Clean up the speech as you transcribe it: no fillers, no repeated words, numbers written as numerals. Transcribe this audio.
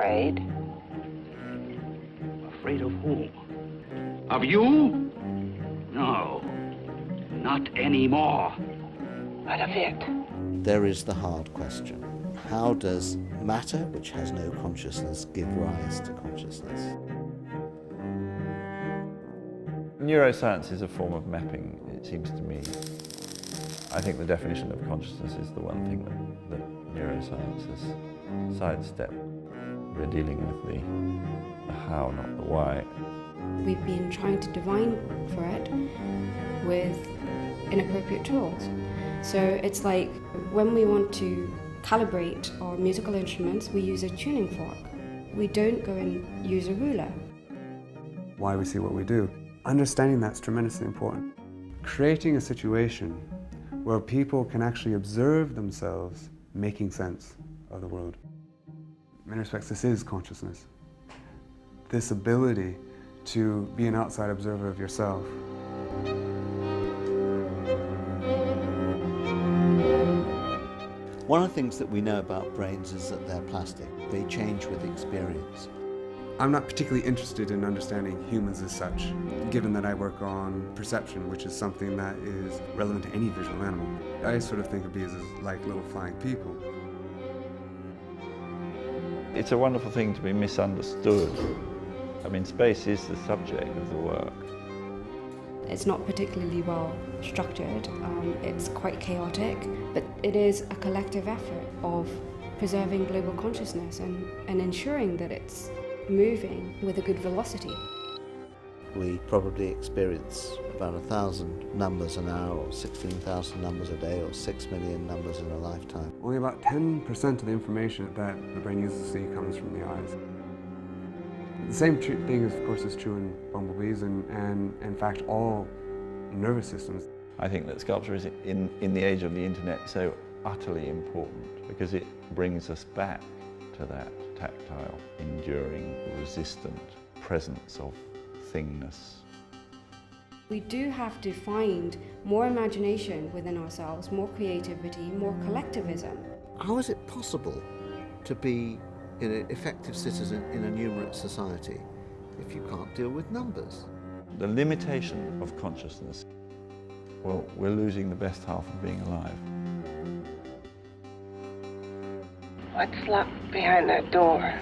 afraid. Afraid of whom? Of you? No, not anymore. What of it? There is the hard question. How does matter, which has no consciousness, give rise to consciousness? Neuroscience is a form of mapping, it seems to me. I think the definition of consciousness is the one thing that neuroscience has sidestepped. We're dealing with the how, not the why. We've been trying to divine for it with inappropriate tools. So it's like when we want to calibrate our musical instruments, we use a tuning fork. We don't go and use a ruler. Why we see what we do. Understanding that's tremendously important. Creating a situation where people can actually observe themselves making sense of the world. In many respects, this is consciousness. This ability to be an outside observer of yourself. One of the things that we know about brains is that they're plastic. They change with experience. I'm not particularly interested in understanding humans as such, given that I work on perception, which is something that is relevant to any visual animal. I sort of think of bees as like little flying people. It's a wonderful thing to be misunderstood. I mean, space is the subject of the work. It's not particularly well structured, it's quite chaotic, but it is a collective effort of preserving global consciousness and ensuring that it's moving with a good velocity. We probably experience about 1,000 numbers an hour, or 16,000 numbers a day, or 6 million numbers in a lifetime. Only about 10% of the information that the brain uses to see comes from the eyes. The same thing, of course, is true in bumblebees and in fact, all nervous systems. I think that sculpture is, in the age of the internet, so utterly important because it brings us back to that tactile, enduring, resistant presence of thingness. We do have to find more imagination within ourselves, more creativity, more collectivism. How is it possible to be an effective citizen in a numerate society if you can't deal with numbers? The limitation of consciousness, well, we're losing the best half of being alive. What's locked behind that door?